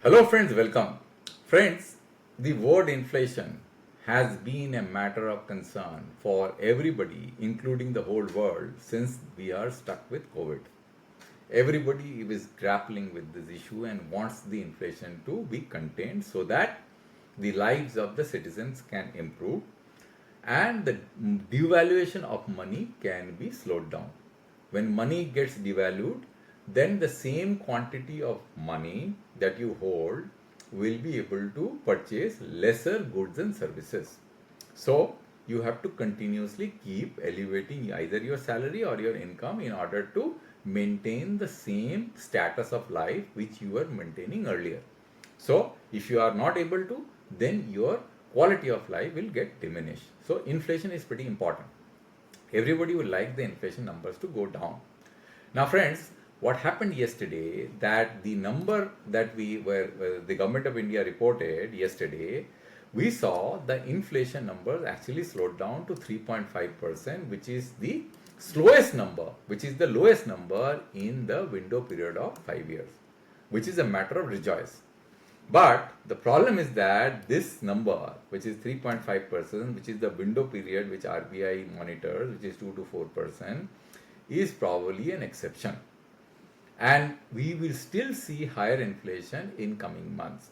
Hello friends, welcome. Friends, the word inflation has been a matter of concern for everybody, including the whole world, since we are stuck with COVID. Everybody is grappling with this issue and wants the inflation to be contained so that the lives of the citizens can improve and the devaluation of money can be slowed down. When money gets devalued, then the same quantity of money that you hold will be able to purchase lesser goods and services. So you have to continuously keep elevating either your salary or your income in order to maintain the same status of life which you were maintaining earlier. So if you are not able to, then your quality of life will get diminished. So inflation is pretty important. Everybody would like the inflation numbers to go down. Now friends, what happened yesterday, that the number that the government of India reported yesterday, we saw the inflation numbers actually slowed down to 3.5%, which is the slowest number, which is the lowest number in the window period of 5 years, which is a matter of rejoice. But the problem is that this number, which is 3.5%, which is the window period which RBI monitors, which is 2 to 4%, is probably an exception. And we will still see higher inflation in coming months.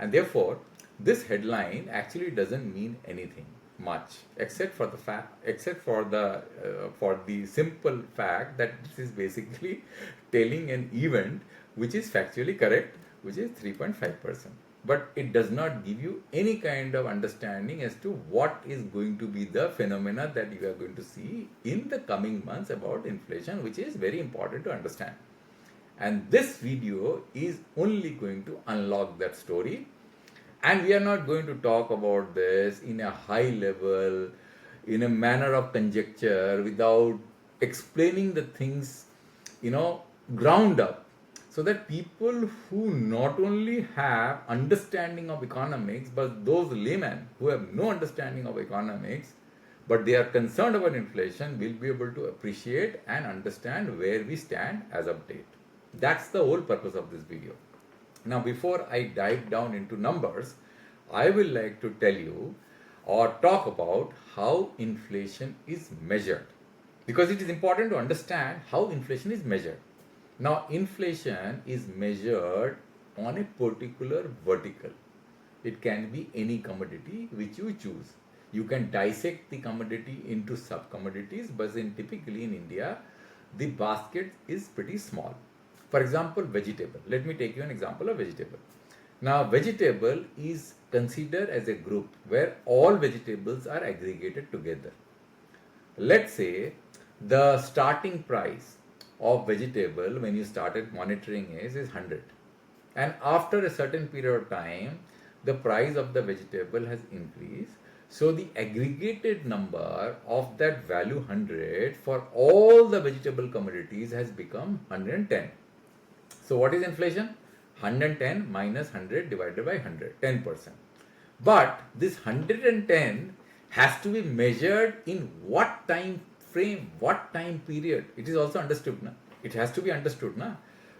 And therefore, this headline actually doesn't mean anything much, except for the simple fact that this is basically telling an event which is factually correct, which is 3.5%. But it does not give you any kind of understanding as to what is going to be the phenomena that you are going to see in the coming months about inflation, which is very important to understand. And this video is only going to unlock that story. And we are not going to talk about this in a high level, in a manner of conjecture, without explaining the things, ground up, so that people who not only have understanding of economics, but those laymen who have no understanding of economics, but they are concerned about inflation, will be able to appreciate and understand where we stand as of date. That's the whole purpose of this video. Now, before I dive down into numbers, I will like to tell you or talk about how inflation is measured, because it is important to understand how inflation is measured. Now, inflation is measured on a particular vertical. It can be any commodity which you choose. You can dissect the commodity into sub-commodities, but typically in India, the basket is pretty small. For example, vegetable. Let me take you an example of vegetable. Now, vegetable is considered as a group where all vegetables are aggregated together. Let's say the starting price of vegetable when you started monitoring is 100. And after a certain period of time, the price of the vegetable has increased. So the aggregated number of that value 100 for all the vegetable commodities has become 110. So what is inflation? 110 minus 100 divided by 100, 10%. But this 110 has to be measured in what time frame, what time period. It is also understood. Na? It has to be understood. Na?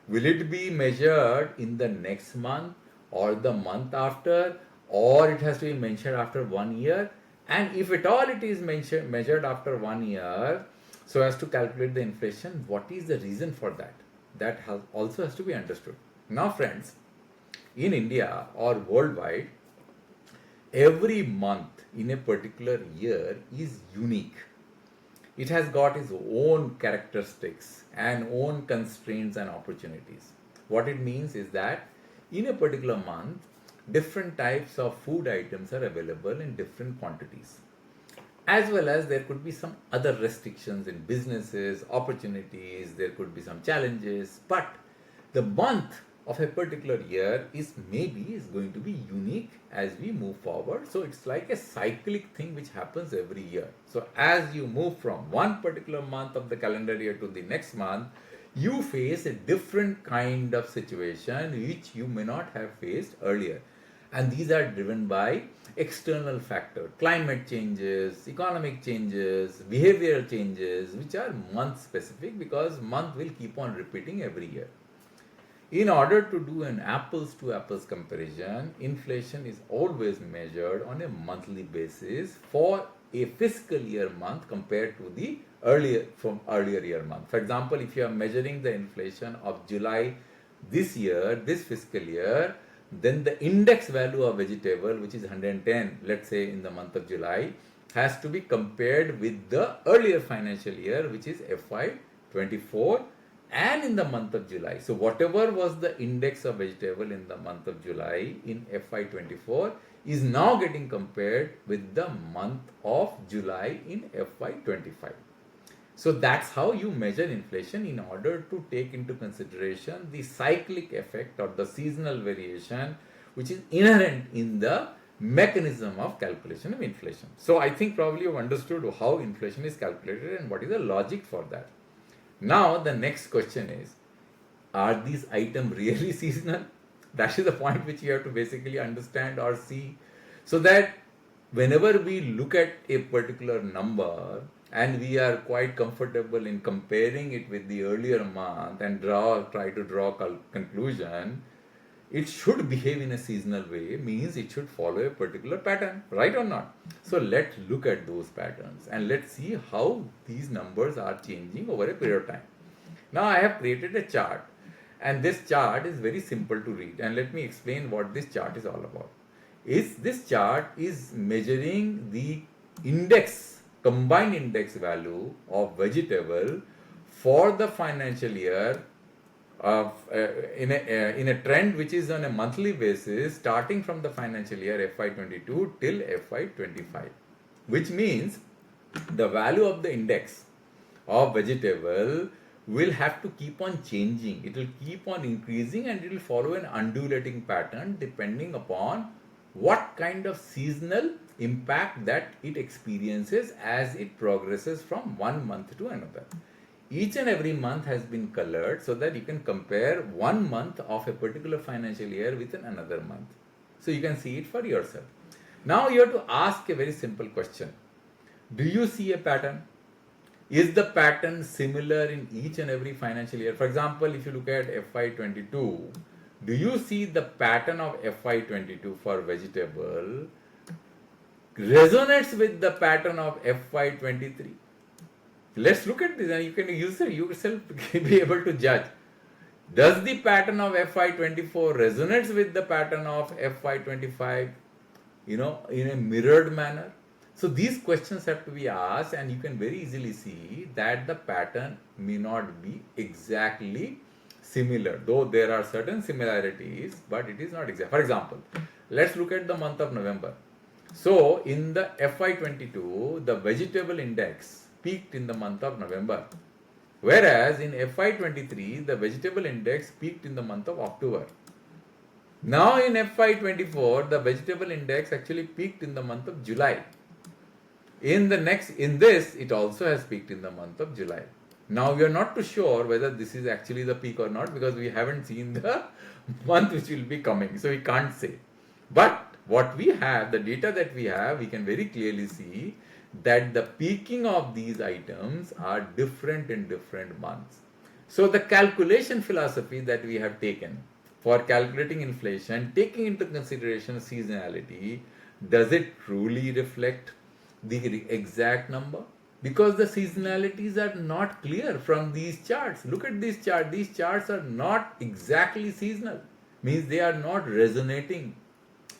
Will it be measured in the next month or the month after, or it has to be measured after 1 year? And if at all it is measured after 1 year, so as to calculate the inflation, what is the reason for that? That also has to be understood. Now friends, in India or worldwide, every month in a particular year is unique. It has got its own characteristics and own constraints and opportunities. What it means is that in a particular month, different types of food items are available in different quantities. As well as there could be some other restrictions in businesses, opportunities, there could be some challenges, but the month of a particular year is going to be unique as we move forward. So it's like a cyclic thing which happens every year. So as you move from one particular month of the calendar year to the next month, you face a different kind of situation which you may not have faced earlier. And these are driven by external factors, climate changes, economic changes, behavioral changes, which are month specific, because month will keep on repeating every year. In order to do an apples to apples comparison, inflation is always measured on a monthly basis for a fiscal year month compared to the earlier year month. For example, if you are measuring the inflation of July this year, this fiscal year, then the index value of vegetable, which is 110, let's say in the month of July, has to be compared with the earlier financial year, which is FY24, and in the month of July. So whatever was the index of vegetable in the month of July in FY24 is now getting compared with the month of July in FY25. So that's how you measure inflation, in order to take into consideration the cyclic effect or the seasonal variation which is inherent in the mechanism of calculation of inflation. So I think probably you've understood how inflation is calculated and what is the logic for that. Now the next question is, are these items really seasonal? That is the point which you have to basically understand or see, so that whenever we look at a particular number and we are quite comfortable in comparing it with the earlier month and try to draw conclusion, it should behave in a seasonal way, means it should follow a particular pattern, right or not? So let's look at those patterns and let's see how these numbers are changing over a period of time. Now I have created a chart, and this chart is very simple to read, and let me explain what this chart is all about. This chart is measuring the combined index value of vegetable for the financial year in a trend which is on a monthly basis, starting from the financial year FY22 till FY25, which means the value of the index of vegetable will have to keep on changing. It will keep on increasing and it will follow an undulating pattern depending upon what kind of seasonal impact that it experiences as it progresses from one month to another. Each and every month has been colored so that you can compare one month of a particular financial year with another month. So you can see it for yourself. Now you have to ask a very simple question. Do you see a pattern? Is the pattern similar in each and every financial year? For example, if you look at FY22, do you see the pattern of FY22 for vegetable resonates with the pattern of FY23? Let's look at this and you can yourself be able to judge. Does the pattern of FY24 resonates with the pattern of FY25, in a mirrored manner? So these questions have to be asked, and you can very easily see that the pattern may not be exactly similar, though there are certain similarities, but it is not exact. For example, let's look at the month of November. So in the FY22, the vegetable index peaked in the month of November, whereas in FY23, the vegetable index peaked in the month of October. Now in FY24, the vegetable index actually peaked in the month of July. In this, it also has peaked in the month of July. Now we are not too sure whether this is actually the peak or not, because we haven't seen the month which will be coming, so we can't say. But what we have, the data that we have, we can very clearly see that the peaking of these items are different in different months. So the calculation philosophy that we have taken for calculating inflation, taking into consideration seasonality, does it truly reflect the exact number? Because the seasonalities are not clear from these charts. Look at this chart. These charts are not exactly seasonal. Means they are not resonating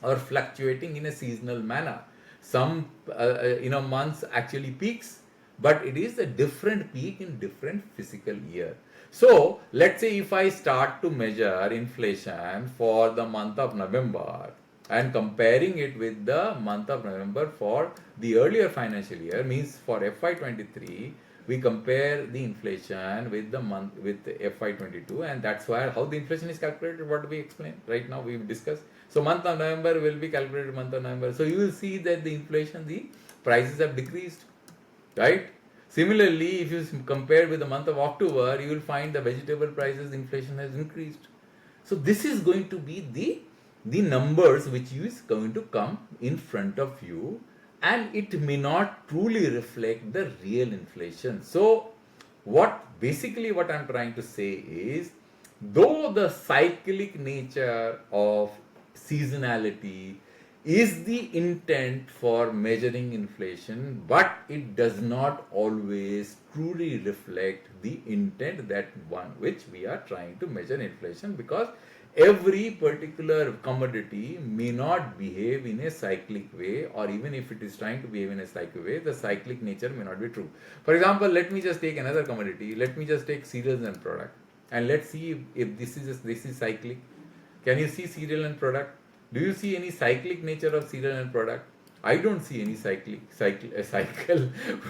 or fluctuating in a seasonal manner. Some months actually peaks, but it is a different peak in different fiscal year. So let's say if I start to measure inflation for the month of November and comparing it with the month of November for the earlier financial year, means for FY23 we compare the inflation with the month with FY22, and that's why how the inflation is calculated, what we explained right now, we've discussed. So month of November will be calculated month of November. So you will see that the inflation, the prices have decreased, right? Similarly, if you compare with the month of October, you will find the vegetable prices inflation has increased. So this is going to be the numbers which is going to come in front of you, and it may not truly reflect the real inflation. So what I'm trying to say is, though the cyclic nature of seasonality is the intent for measuring inflation, but it does not always truly reflect the intent that one which we are trying to measure inflation, because every particular commodity may not behave in a cyclic way, or even if it is trying to behave in a cyclic way, the cyclic nature may not be true. For example, let me just take another commodity. Let me just take cereals and product, and let's see if this is cyclic. Can you see cereal and product? Do you see any cyclic nature of cereal and product? I don't see any cycle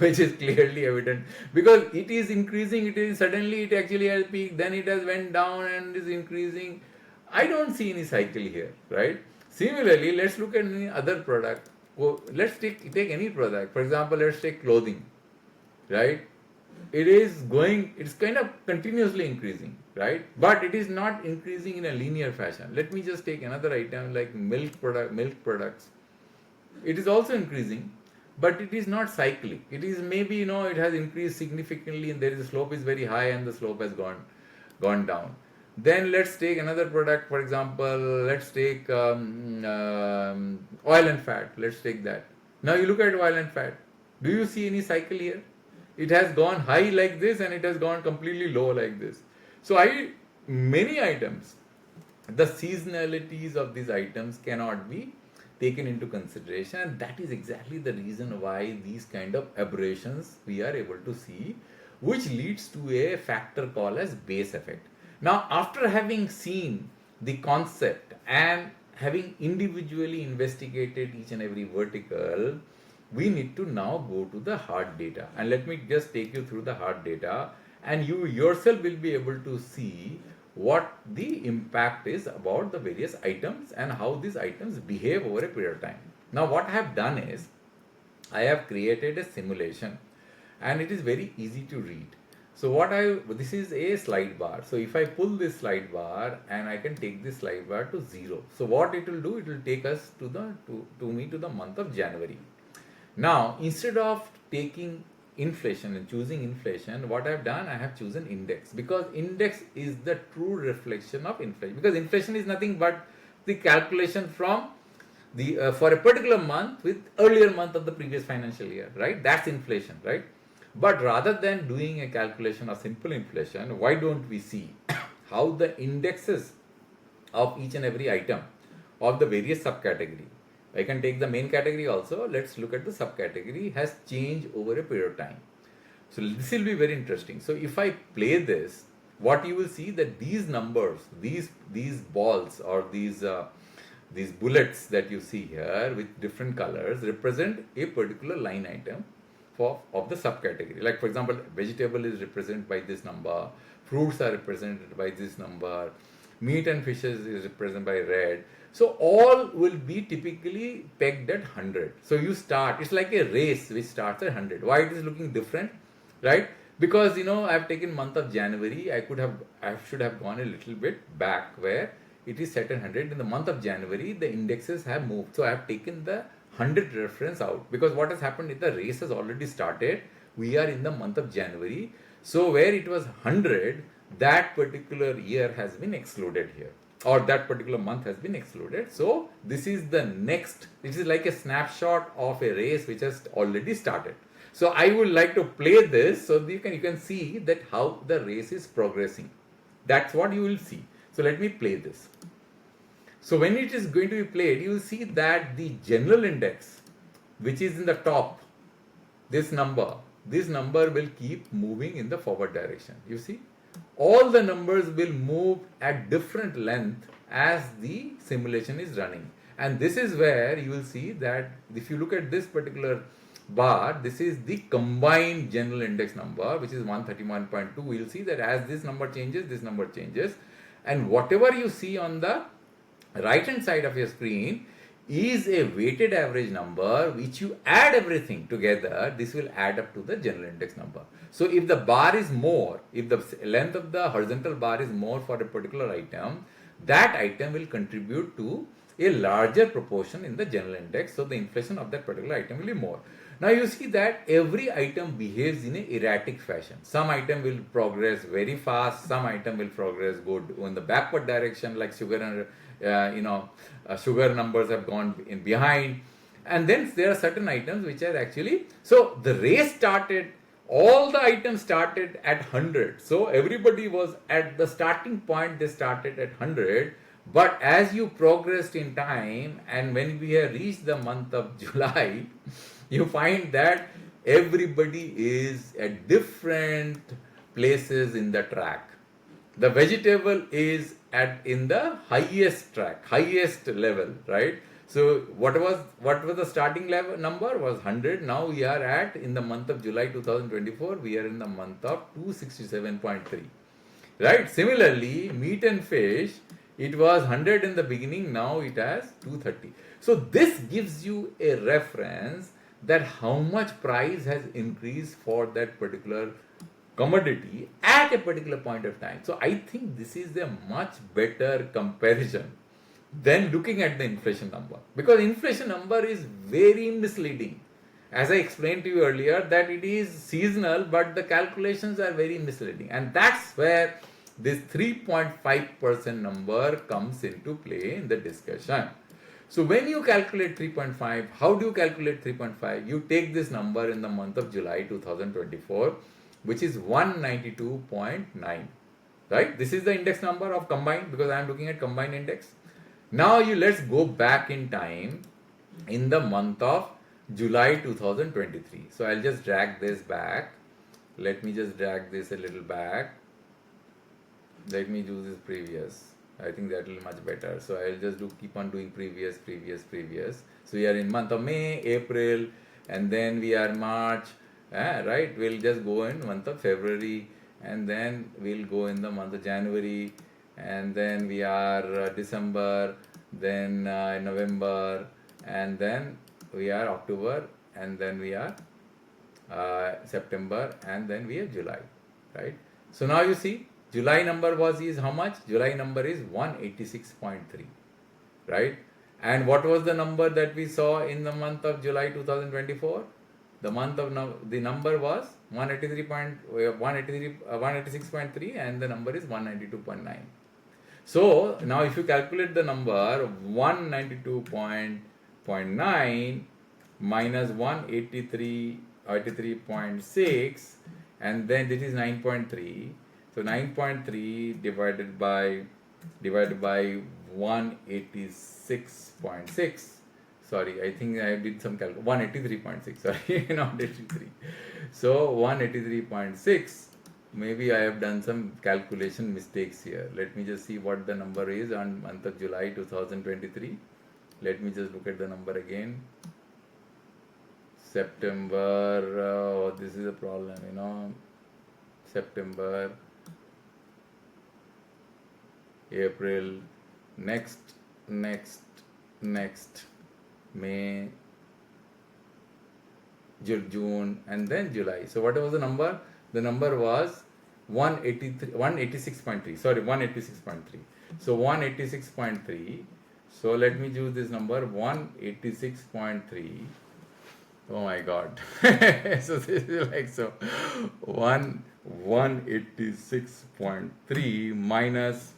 which is clearly evident, because it is increasing. It is suddenly it actually has peaked, then it has went down and is increasing. I don't see any cycle here, right? Similarly, let's look at any other product. Let's take any product. For example, let's take clothing, right? It is going, it's kind of continuously increasing, right? But it is not increasing in a linear fashion. Let me just take another item like milk products. It is also increasing, but it is not cyclic. It is maybe, it has increased significantly, and there is a slope is very high and the slope has gone down. Then let's take another product. For example, let's take oil and fat. Let's take that. Now you look at oil and fat. Do you see any cycle here? It has gone high like this and it has gone completely low like this. So many items, the seasonalities of these items cannot be taken into consideration, and that is exactly the reason why these kind of aberrations we are able to see, which leads to a factor called as base effect. Now, after having seen the concept and having individually investigated each and every vertical, we need to now go to the hard data. And let me just take you through the hard data, and you yourself will be able to see what the impact is about the various items and how these items behave over a period of time. Now, what I have done is, I have created a simulation, and it is very easy to read. So this is a slide bar. So if I pull this slide bar and I can take this slide bar to 0. So what it will do, it will take us to the month of January. Now, instead of taking inflation and choosing inflation, what I have done, I have chosen index, because index is the true reflection of inflation, because inflation is nothing but the calculation from the for a particular month with earlier month of the previous financial year, right? That's inflation, right? But rather than doing a calculation of simple inflation, why don't we see how the indexes of each and every item of the various subcategory, I can take the main category also, let's look at the subcategory, has changed over a period of time. So this will be very interesting. So if I play this, what you will see that these numbers, these balls or these bullets that you see here with different colors represent a particular line item of the subcategory. Like for example, vegetable is represented by this number, fruits are represented by this number, meat and fishes is represented by red. So all will be typically pegged at 100. So you start, it's like a race which starts at 100. Why it is looking different, right? Because I have taken month of January, I should have gone a little bit back where it is set at 100. In the month of January, the indexes have moved. So I have taken the 100 reference out, because what has happened is the race has already started. We are in the month of January. So where it was 100, that particular year has been excluded here, or that particular month has been excluded. So this is the next, this is like a snapshot of a race which has already started. So I would like to play this so you can see that how the race is progressing. That's what you will see. So let me play this. So when it is going to be played, you will see that the general index, which is in the top, this number will keep moving in the forward direction. You see, all the numbers will move at different length as the simulation is running. And this is where you will see that if you look at this particular bar, this is the combined general index number, which is 131.2. We will see that as this number changes, this number changes. And whatever you see on the right hand side of your screen is a weighted average number, which you add everything together, this will add up to the general index number. So if the bar is more, if the length of the horizontal bar is more for a particular item, that item will contribute to a larger proportion in the general index. So the inflation of that particular item will be more. Now you see that every item behaves in a erratic fashion. Some item will progress very fast, some item will progress good in the backward direction, like sugar and sugar numbers have gone in behind. And then there are certain items which are actually, so the race started, all the items started at 100. So everybody was at the starting point, they started at 100. But as you progressed in time, and when we have reached the month of July, you find that everybody is at different places in the track. The vegetable is in the highest track, highest level, right? So what was the starting level number was 100. Now we are at, in the month of July 2024, we are in the month of 267.3, right? Similarly, meat and fish, it was 100 in the beginning, now it has 230. So this gives you a reference that how much price has increased for that particular commodity at a particular point of time. So I think this is a much better comparison than looking at the inflation number, because inflation number is very misleading. As I explained to you earlier, that it is seasonal, but the calculations are very misleading, and that's where this 3.5% number comes into play in the discussion. So when you calculate 3.5, how do you calculate 3.5? You take this number in the month of July 2024, which is 192.9, right? This is the index number of combined, because I am looking at combined index. Now let's go back in time in the month of July 2023. So I'll just drag this back. Let me just drag this a little back. Let me do this previous. I think that will be much better. So I'll just keep on doing previous. So we are in month of May, April, and then we are March, right? We'll just go in month of February, and then we'll go in the month of January, and then we are December, then November, and then we are October, and then we are September, and then we have July, right? So now you see, July number is how much? July number is 186.3, right? And what was the number that we saw in the month of July 2024? The number was 186.3, and the number is 192.9. So now if you calculate the number 192.9 minus 183.6, and then this is 9.3. So 9.3 divided by 186.6. Sorry, I think I did some 183.6. Sorry, not 83. So 183.6. Maybe I have done some calculation mistakes here. Let me just see what the number is on month of July 2023. Let me just look at the number again. September, this is a problem, September, April, next, May, June, and then July. So what was the number? The number was 186.3. Sorry, 186.3. So 186.3. So let me use this number 186.3. Oh my God. So this is like so. 186.3 minus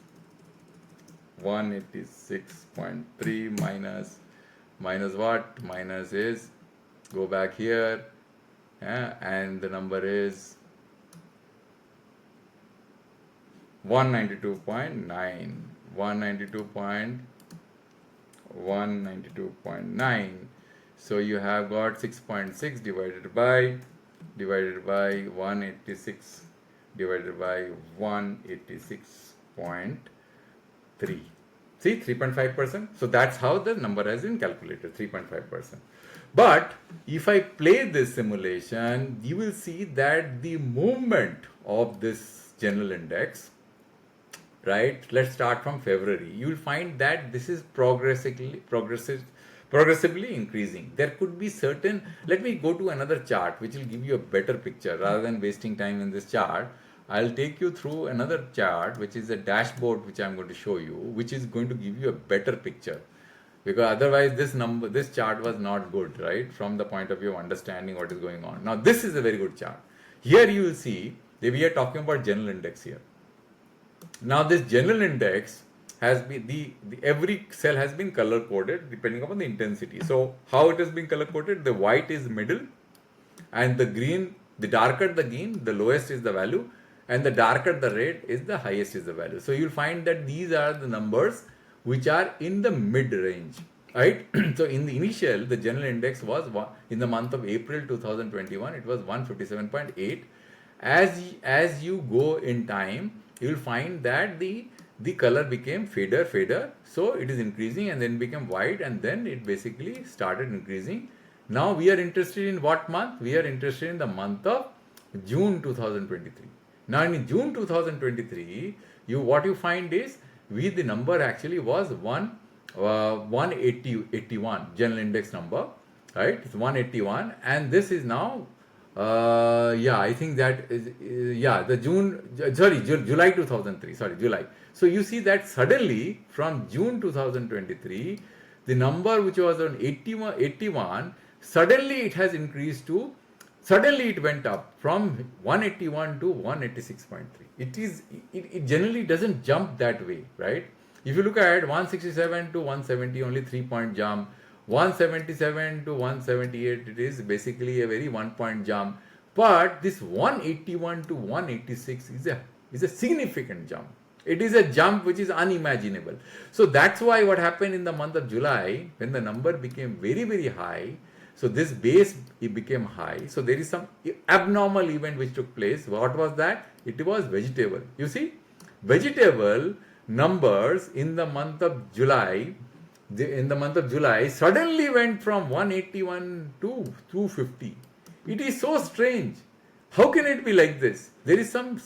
186.3 minus what? Minus is, go back here, and the number is 192.9. 192.9. So you have got 6.6 divided by 186 divided by 186.3. See, 3.5%. So that's how the number has been calculated, 3.5%. But if I play this simulation, you will see that the movement of this general index, right? Let's start from February. You will find that this is progressively increasing. There could be certain, let me go to another chart which will give you a better picture rather than wasting time in this chart. I'll take you through another chart, which is a dashboard, which I'm going to show you, which is going to give you a better picture. Because otherwise, this chart was not good, right? From the point of view of understanding what is going on. Now, this is a very good chart. Here you will see that we are talking about general index here. Now, this general index has been every cell has been color coded depending upon the intensity. So, how it has been color coded? The white is middle, and the green, the darker the green, the lowest is the value, and the darker the red is the highest is the value. So you'll find that these are the numbers which are in the mid range, right? So in the initial, the general index was in the month of April 2021, it was 157.8. As you go in time, you will find that the color became fader, so it is increasing and then became white, and then it basically started increasing. Now we are interested in what month? We are interested in the month of June 2023. Now in June 2023, what you find is the number actually was 181 general index number, right? It's 181, and this is now I think that is July 2003. Sorry, July. So you see that suddenly from June 2023, the number which was on 81, suddenly it has increased to, suddenly it went up from 181 to 186.3. It generally doesn't jump that way, right? If you look at 167 to 170, only 3-point jump. 177 to 178, it is basically a very 1-point jump. But this 181 to 186 is a significant jump. It is a jump which is unimaginable. So that's why what happened in the month of July, when the number became very, very high, so this base, it became high. So there is some abnormal event which took place. What was that? It was vegetable. You see, vegetable numbers in the month of July, suddenly went from 181 to 250. It is so strange. How can it be like this? There is some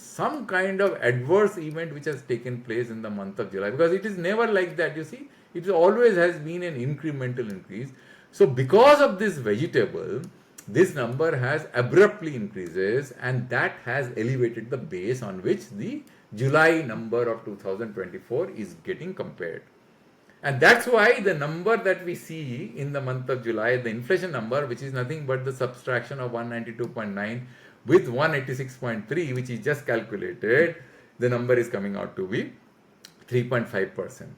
kind of adverse event which has taken place in the month of July, because it is never like that. You see, it always has been an incremental increase. So because of this vegetable, this number has abruptly increases, and that has elevated the base on which the July number of 2024 is getting compared. And that's why the number that we see in the month of July, the inflation number, which is nothing but the subtraction of 192.9 with 186.3, which is just calculated, the number is coming out to be 3.5%.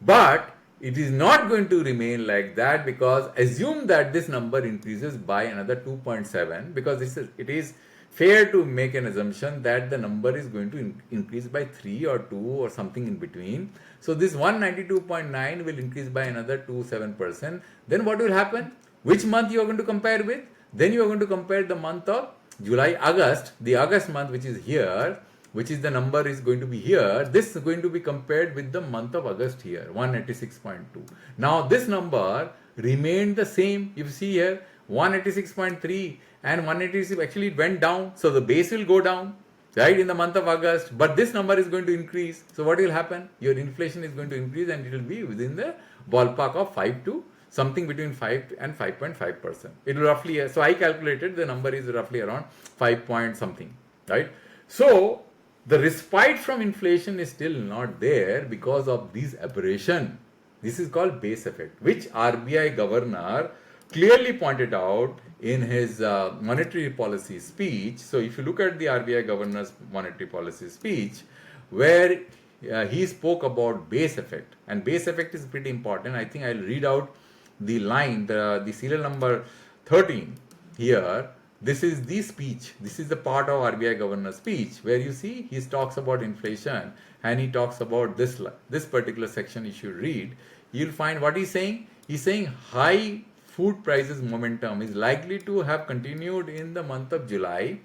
But it is not going to remain like that, because assume that this number increases by another 2.7, because it is fair to make an assumption that the number is going to increase by 3 or 2 or something in between. So this 192.9 will increase by another 2.7%. Then what will happen? Which month you are going to compare with? Then you are going to compare the month of July, August, the August month, which is here, which is the number is going to be here. This is going to be compared with the month of August here, 186.2. Now this number remained the same. You see here, 186.3 and 186, actually it went down. So the base will go down, right, in the month of August. But this number is going to increase. So what will happen? Your inflation is going to increase, and it will be within the ballpark of 5 to something between 5 and 5.5%. It will roughly, so I calculated the number is roughly around 5 point something, right? So the respite from inflation is still not there because of this aberration. This is called base effect, which RBI governor clearly pointed out in his monetary policy speech. So if you look at the RBI governor's monetary policy speech, where he spoke about base effect, and base effect is pretty important. I think I'll read out the line, the serial number 13 here. This is the speech. This is the part of RBI governor's speech where you see he talks about inflation, and he talks about this particular section. You should read. You'll find what he's saying. He's saying high food prices momentum is likely to have continued in the month of July.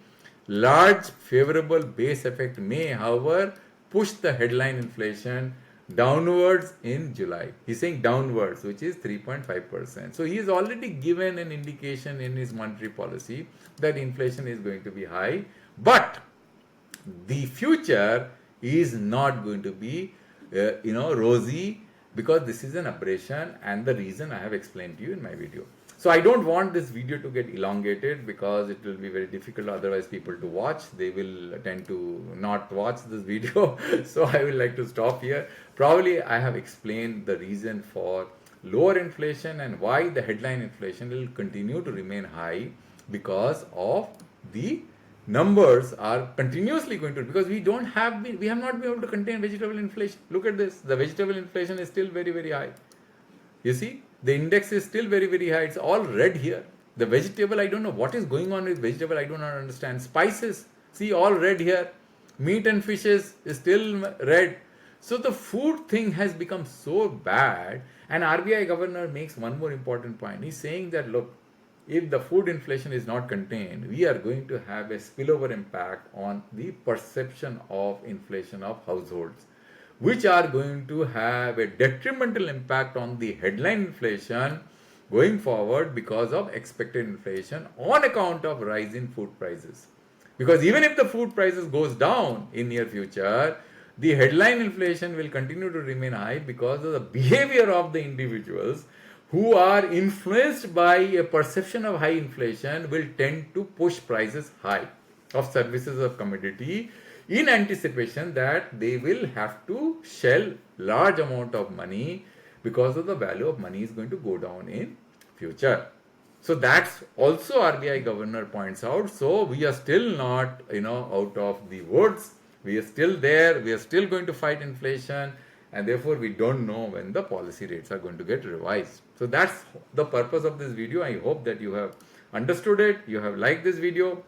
Large favorable base effect may, however, push the headline inflation downwards in July. He's saying downwards, which is 3.5%. So he has already given an indication in his monetary policy that inflation is going to be high, but the future is not going to be rosy, because this is an aberration, and the reason I have explained to you in my video. So I don't want this video to get elongated because it will be very difficult otherwise people to watch. They will tend to not watch this video. So I will like to stop here. Probably I have explained the reason for lower inflation and why the headline inflation will continue to remain high because of the numbers are continuously going to, because we have not been able to contain vegetable inflation. Look at this, the vegetable inflation is still very, very high. You see, the index is still very, very high. It's all red here. The vegetable, I don't know what is going on with vegetable. I do not understand. Spices, see, all red here. Meat and fishes is still red. So the food thing has become so bad. And RBI governor makes one more important point. He's saying that, look, if the food inflation is not contained, we are going to have a spillover impact on the perception of inflation of households, which are going to have a detrimental impact on the headline inflation going forward because of expected inflation on account of rise in food prices. Because even if the food prices goes down in near future, the headline inflation will continue to remain high because of the behavior of the individuals who are influenced by a perception of high inflation will tend to push prices high of services of commodity in anticipation that they will have to shell large amount of money because of the value of money is going to go down in future. So that's also RBI governor points out. So we are still not, out of the woods. We are still there. We are still going to fight inflation. And therefore, we don't know when the policy rates are going to get revised. So that's the purpose of this video. I hope that you have understood it. You have liked this video.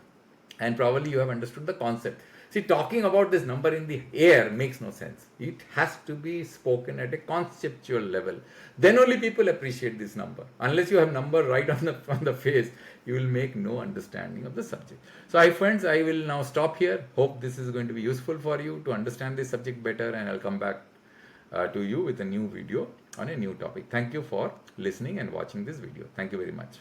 And probably you have understood the concept. See, talking about this number in the air makes no sense. It has to be spoken at a conceptual level. Then only people appreciate this number. Unless you have number right on the face, you will make no understanding of the subject. So, friends, I will now stop here. Hope this is going to be useful for you to understand this subject better, and I'll come back to you with a new video on a new topic. Thank you for listening and watching this video. Thank you very much.